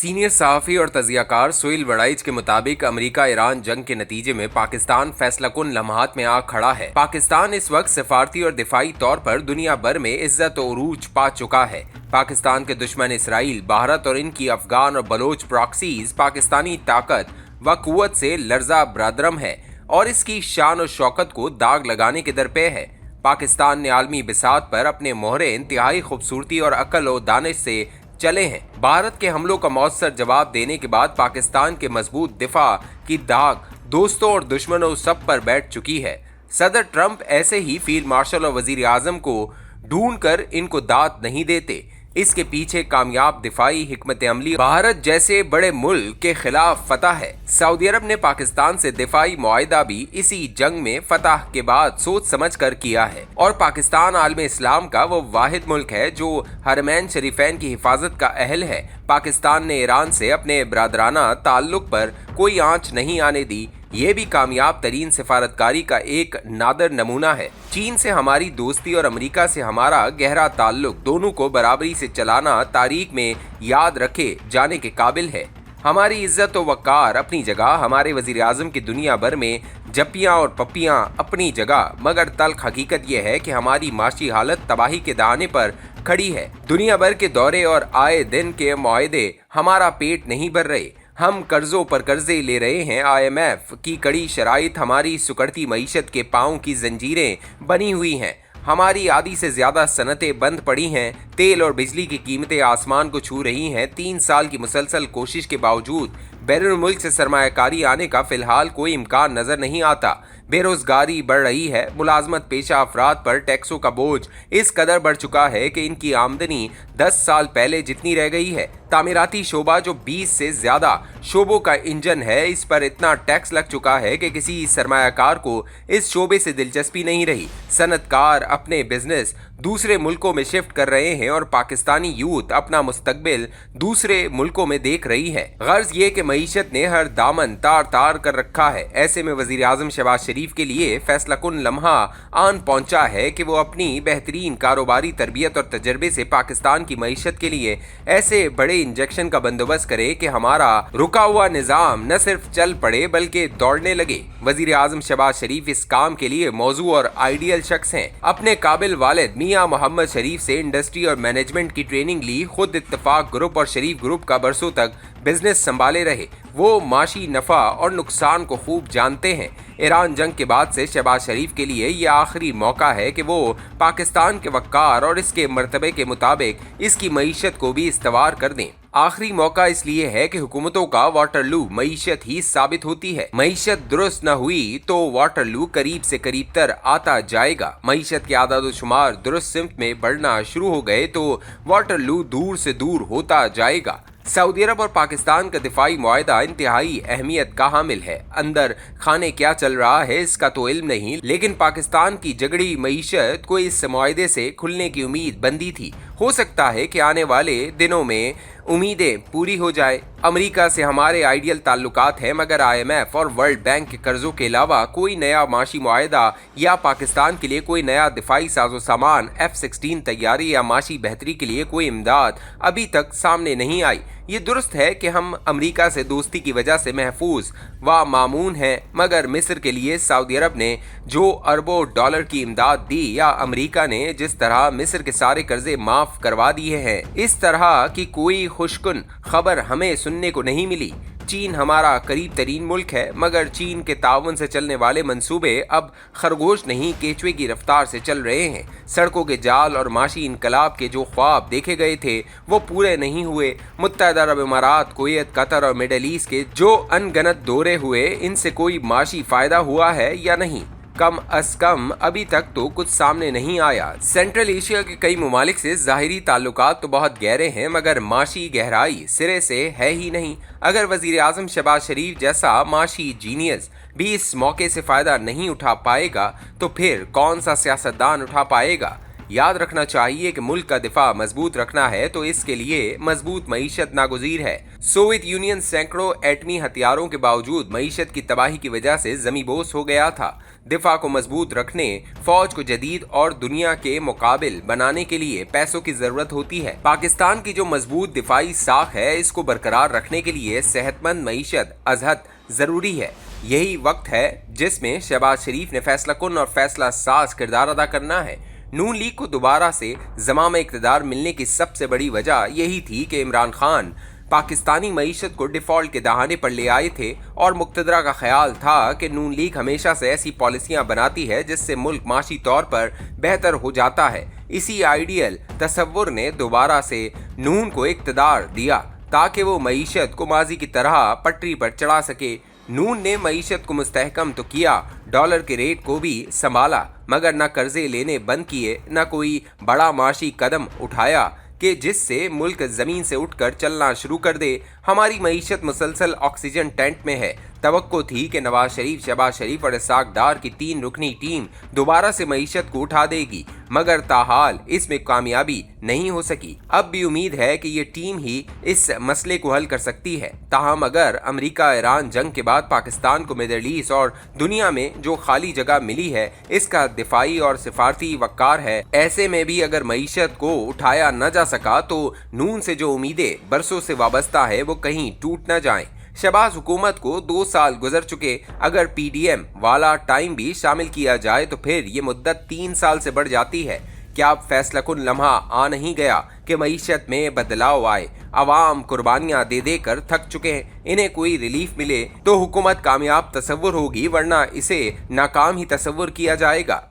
Senior सहाफ़ी और तज़ियाकार सोहेल वड़ाइच के मुताबिक अमेरिका ईरान जंग के नतीजे में पाकिस्तान फैसलाकुन लम्हात में आ खड़ा है। पाकिस्तान इस वक्त सिफारती और दिफाई तौर पर दुनिया भर में इज्जत और उरूज पा चुका है। पाकिस्तान के दुश्मन इसराइल, भारत और इनकी अफगान और बलोच प्रॉक्सीज पाकिस्तानी ताकत व कुव्वत से लर्जा बरदरम है और इसकी शान और शौकत को दाग लगाने के दरपे है। पाकिस्तान ने आलमी बिसात पर अपने मोहरे इंतहाई खूबसूरती और अकल और दानिश से चले हैं। भारत के हमलों का मौसर जवाब देने के बाद पाकिस्तान के मजबूत दिफा की दाग दोस्तों और दुश्मनों सब पर बैठ चुकी है। सदर ट्रंप ऐसे ही फील्ड मार्शल और वजीर आजम को ढूंढकर इनको दाद नहीं देते। इसके पीछे कामयाब दिफाई हिकमत अमली भारत जैसे बड़े मुल्क के खिलाफ फतह है। सऊदी अरब ने पाकिस्तान से दिफाई मुआहिदा भी इसी जंग में फतह के बाद सोच समझ कर किया है और पाकिस्तान आलम इस्लाम का वो वाहिद मुल्क है जो हरमैन शरीफैन की हिफाजत का अहल है। पाकिस्तान ने ईरान से अपने बरादराना ताल्लुक पर कोई आंच नहीं आने दी। ये भी कामयाब तरीन सिफारतकारी का एक नादर नमूना है। चीन से हमारी दोस्ती और अमेरिका से हमारा गहरा ताल्लुक दोनों को बराबरी से चलाना तारीख में याद रखे जाने के काबिल है। हमारी इज्जत और वक़ार अपनी जगह, हमारे वज़ीर आज़म की दुनिया भर में जप्पियाँ और पप्पियाँ अपनी जगह, मगर तल्ख हकीकत यह है कि हमारी माशी हालत तबाही के दहाने पर खड़ी है। दुनिया भर के दौरे और आए दिन के मुआहदे हमारा पेट नहीं भर रहे। हम कर्जों पर कर्जे ले रहे हैं। IMF की कड़ी शराइत हमारी सुकड़ती मईशत के पाँव की जंजीरें बनी हुई हैं। हमारी आधी से ज़्यादा सनतें बंद पड़ी हैं। तेल और बिजली की कीमतें आसमान को छू रही हैं। 3 साल की मुसलसल कोशिश के बावजूद बैरून मुल्क से सरमायाकारी आने का फ़िलहाल कोई इम्कान नज़र नहीं आता। बेरोज़गारी बढ़ रही है। मुलाजमत पेशा अफराद पर टैक्सों का बोझ इस कदर बढ़ चुका है कि इनकी आमदनी 10 साल पहले जितनी रह गई है। तामीराती शोबा जो 20 से ज़्यादा शोबों का इंजन है, इस पर इतना टैक्स लग चुका है कि किसी सरमायाकार को इस शोबे से दिलचस्पी नहीं रही। सनतकार अपने बिजनेस दूसरे मुल्कों में शिफ्ट कर रहे हैं और पाकिस्तानी यूथ अपना मुस्तकबिल दूसरे मुल्कों में देख रही है। गर्ज ये कि मईशत ने हर दामन तार तार कर रखा है। ऐसे में वजीर आजम शहबाज शरीफ के लिए फैसलाकुन लम्हा आन पहुंचा है कि वो अपनी बेहतरीन कारोबारी तरबियत और तजर्बे से पाकिस्तान की मईशत के लिए ऐसे बड़े इंजेक्शन का बंदोबस्त करे कि हमारा रुका हुआ निज़ाम न सिर्फ चल पड़े बल्कि दौड़ने लगे। वजीर आजम शहबाज शरीफ इस काम के लिए मौजू और आइडियल शख्स हैं। अपने काबिल वालिद मियां मोहम्मद शरीफ से इंडस्ट्री और मैनेजमेंट की ट्रेनिंग ली। खुद इत्तफाक ग्रुप और शरीफ ग्रुप का बरसों तक बिजनेस संभाले रहे। वो माशी नफ़ा और नुकसान को खूब जानते हैं। ईरान जंग के बाद से शहबाज शरीफ के लिए ये आखिरी मौका है कि वो पाकिस्तान के वक़ार और इसके मर्तबे के मुताबिक इसकी मईशत को भी इस्तवार कर दें। आखिरी मौका इसलिए है कि हुकूमतों का वाटरलू मईशत ही साबित होती है। मईशत दुरुस्त न हुई तो वाटरलू करीब से करीब तर आता जाएगा। मईशत के आदाद शुमार दुरुस्त सिमत में बढ़ना शुरू हो गए तो वाटरलू दूर से दूर होता जाएगा। सऊदी अरब और पाकिस्तान का दिफाई मुआहिदा इंतहाई अहमियत का हामिल है। अंदर खाने क्या चल रहा है इसका तो इल्म नहीं, लेकिन पाकिस्तान की जगड़ी मईशत को इस मुआहिदे से खुलने की उम्मीद बंदी थी। हो सकता है कि आने वाले दिनों में उम्मीदें पूरी हो जाए। अमेरिका से हमारे आइडियल ताल्लुकात हैं, मगर IMF और वर्ल्ड बैंक के कर्जों के अलावा कोई नया माशी मुआहिदा या पाकिस्तान के लिए कोई नया दिफाई साजो सामान F-16 तैयारी या माशी बेहतरी के लिए कोई इमदाद अभी तक सामने नहीं आई। ये दुरुस्त है कि हम अमेरिका से दोस्ती की वजह से महफूज व मामून हैं, मगर मिस्र के लिए सऊदी अरब ने जो अरबों डॉलर की इमदाद दी या अमेरिका ने जिस तरह मिस्र के सारे कर्जे माफ करवा दिए हैं, इस तरह की कोई खुशकुन खबर हमें सुनने को नहीं मिली। चीन हमारा करीब तरीन मुल्क है, मगर चीन के ताउन से चलने वाले मंसूबे अब खरगोश नहीं केचुए की रफ्तार से चल रहे हैं। सड़कों के जाल और माशी इनकलाब के जो ख्वाब देखे गए थे वो पूरे नहीं हुए। मुत्तहदा अरब इमारात, कुवैत, कतर और मिडल ईस्ट के जो अनगनत दौरे हुए, इनसे कोई माशी फायदा हुआ है या नहीं? कम अज कम अभी तक तो कुछ सामने नहीं आया। सेंट्रल एशिया के कई ममालिक से ज़ाहिरी ताल्लुकात तो बहुत गहरे हैं, मगर माशी गहराई सिरे से है ही नहीं। अगर वज़ीर आज़म शहबाज शरीफ जैसा माशी जीनियस भी इस मौके से फ़ायदा नहीं उठा पाएगा तो फिर कौन सा सियासतदान उठा पाएगा? याद रखना चाहिए कि मुल्क का दिफा मजबूत रखना है तो इसके लिए मजबूत मईशत नागुज़ीर है। सोवियत यूनियन सैकड़ों एटमी हथियारों के बावजूद मईशत की तबाही की वजह से ज़मींदोज़ हो गया था। दिफा को मजबूत रखने, फौज को जदीद और दुनिया के मुकाबिल बनाने के लिए पैसों की जरूरत होती है। पाकिस्तान की जो मजबूत दिफाई साख है, इसको बरकरार रखने के लिए सेहतमंद मईशत अजहद जरूरी है। यही वक्त है जिसमें शहबाज शरीफ ने फैसला कुन और फैसला साज किरदार अदा करना है। नून लीग को दोबारा से ज़माम इक़्तिदार मिलने की सबसे बड़ी वजह यही थी कि इमरान खान पाकिस्तानी मईशत को डिफॉल्ट के दहाने पर ले आए थे और मुक़्तदरा का ख्याल था कि नून लीग हमेशा से ऐसी पॉलिसियां बनाती है जिससे मुल्क माशी तौर पर बेहतर हो जाता है। इसी आइडियल तसव्वुर ने दोबारा से नून को इक़्तिदार दिया ताकि वो मईशत को माजी की तरह पटरी पर चढ़ा सके। नून ने मईशत को मुस्तहकम तो किया, डॉलर के रेट को भी संभाला, मगर न कर्जे लेने बंद किए, न कोई बड़ा माशी कदम उठाया कि जिससे मुल्क ज़मीन से उठकर चलना शुरू कर दे। हमारी मईशत मुसलसल ऑक्सीजन टेंट में है। तवक्को थी कि नवाज शरीफ, शहबाज शरीफ और इसाक डार की 3 रुकनी टीम दोबारा से मईशत को उठा देगी, मगर ताहाल इसमें कामयाबी नहीं हो सकी। अब भी उम्मीद है कि ये टीम ही इस मसले को हल कर सकती है। ताहम अगर अमेरिका ईरान जंग के बाद पाकिस्तान को मिडल ईस्ट और दुनिया में जो खाली जगह मिली है, इसका दिफाई और सिफारती वक़ार है। ऐसे में भी अगर मईशत को उठाया न जा सका तो नून से जो उम्मीदें बरसों से वाबस्ता है वो कहीं टूट न जाएं। शहबाज हुकूमत को 2 साल गुजर चुके, अगर पीडीएम वाला टाइम भी शामिल किया जाए तो फिर ये मुद्दत 3 साल से बढ़ जाती है। क्या अब फैसला कुन लम्हा आ नहीं गया कि मईशत में बदलाव आए? अवाम कुर्बानियां दे देकर थक चुके हैं, इन्हें कोई रिलीफ मिले तो हुकूमत कामयाब तसव्वुर होगी, वरना इसे नाकाम ही तसव्वुर किया जाएगा।